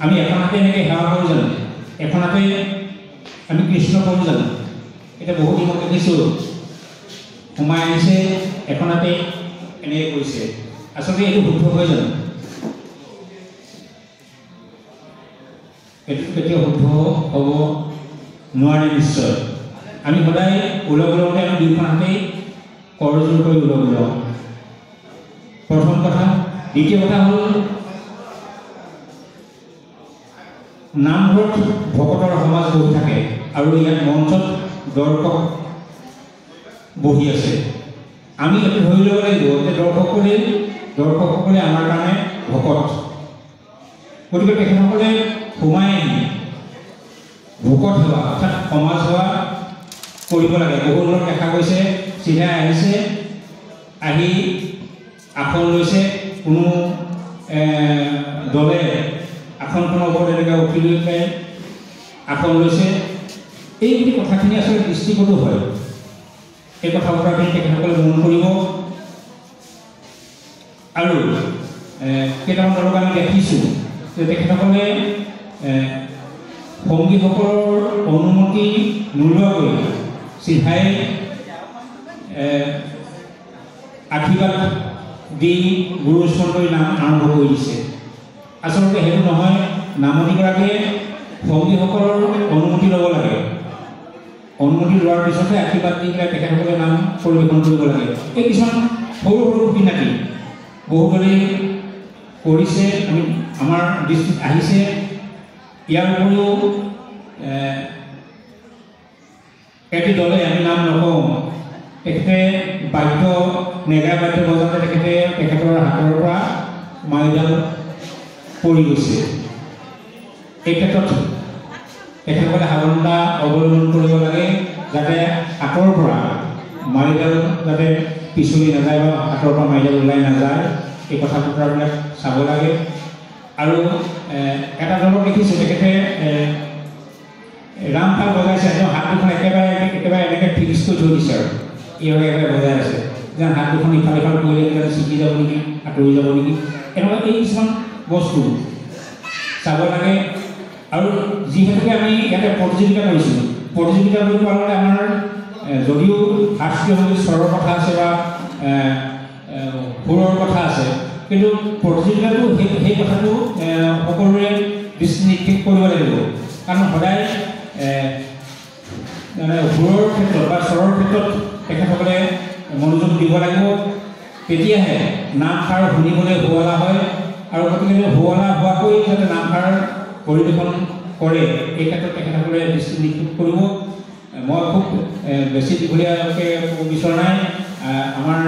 আমি এখন হাতে এনেকৈ সেৱা কৰোঁ জানো? এখন হাতে আমি কৃষ্ণ কৰোঁ জানো? এতিয়া বহুত দিনত দেখিছোঁ সোমাই আহিছে এখন হাতে এনেকৈ কৰিছে। আচলতে এইটো শুদ্ধ হয় জানো? এইটো কেতিয়াও শুদ্ধ হ'ব নোৱাৰে নিশ্চয়। আমি সদায় ওলগ ওলগতে আমি দুয়োখন হাতেই কৰযোৰ কৰি ওলগ ওলাওঁ। প্ৰথম কথা। দ্বিতীয় কথা হ'ল নামঘৰত ভকতৰ সমাজ বহি থাকে আৰু ইয়াত মঞ্চত দৰ্শক বহি আছে। আমি এইটো ধৰি ল'ব লাগিব যে দৰ্শকসকলে আমাৰ কাৰণে ভকত। গতিকে তেখেতসকলে সোমাই আহি ভকত সেৱা অৰ্থাৎ সমাজ সেৱা কৰিব লাগে। বহুত লোক দেখা গৈছে চিধাই আহিছে, আহি আসন লৈছে, কোনো দলে আসনখনৰ ওপৰত এনেকৈ উঠি লৈ পেলাই আসন লৈছে। এই বুলি কথাখিনি আচলতে দৃষ্টিগত হয়। এই কথা বতৰাখিনি তেখেতসকলে মন কৰিব। আৰু কেইটামান দলক আমি দেখিছোঁ যে তেখেতসকলে সংগীসকলৰ অনুমতি নোলোৱাকৈ চিধাই আশীৰ্বাদ দি গুৰুস্মৰণলৈ নাম আৰম্ভ কৰি দিছে। আচলতে সেইটো নহয়। নামতিগৰাকীয়ে সংগীসকলৰ অনুমতি ল'ব লাগে। অনুমতি লোৱাৰ পিছতহে আশীৰ্বাদ দি পেলাই তেখেতসকলে নাম পৰিৱেশন কৰিব লাগে। এই কিছুমান সৰু সৰু খুঁটি-নাতি বহুতৰে কৰিছে, আমাৰ দৃষ্টিত আহিছে। ইয়াৰ উপৰিও এটি দলে আমি নাম নকওঁ, তেখেতে নেগা বাদ্য বজাওঁতে তেখেতৰ হাতৰ পৰা মাইডাল পৰি গৈছে। এই ক্ষেত্ৰত তেখেতসকলে সাৱধানতা অৱলম্বন কৰিব লাগে যাতে হাতৰ পৰা মাইডাল যাতে পিছলি নাযায় বা হাতৰ পৰা মাইডাল ওলাই নাযায়। এই কথা বতৰাবিলাক চাব লাগে। আৰু এটা দলক দেখিছোঁ তেখেতে ৰামতাল বজাইছে, হাত দুখন একেবাৰে এনেকৈ ফিক্স কৰি থৈ দিছে আৰু এইভাগে একেবাৰে বজাই আছে যেন হাত দুখন ইফাল ইফাল কৰিলে ছিগি যাব নেকি, আঁতৰি যাব নেকি, এনেকুৱা এই কিছুমান বস্তু চাব লাগে। আৰু যিহেতুকে আমি ইয়াতে প্ৰতিযোগিতা কৰিছোঁ, প্ৰতিযোগিতা কৰিব পাৰোঁতে আমাৰ যদিও শাস্ত্ৰীয় সংগীত স্বৰৰ কথা আছে বা সুৰৰ কথা আছে, কিন্তু প্ৰতিযোগিতাটো সেই কথাটো সকলোৰে দৃষ্টি নিক্ষেপ কৰিব লাগিব। কাৰণ সদায় সুৰৰ ক্ষেত্ৰত বা স্বৰৰ ক্ষেত্ৰত তেখেতসকলে মনোযোগ দিব লাগিব। তেতিয়াহে নামষাৰ শুনিবলৈ শুৱলা হয়। আৰু গতিকে শুৱলা হোৱাকৈ যাতে নামষাৰ পৰিৱেশন কৰে, এই ক্ষেত্ৰত তেখেতসকলে দৃষ্টি নিক্ষেপ কৰিব। মই খুব বেছি দীঘলীয়াকৈ ক'ব বিচৰা নাই। আমাৰ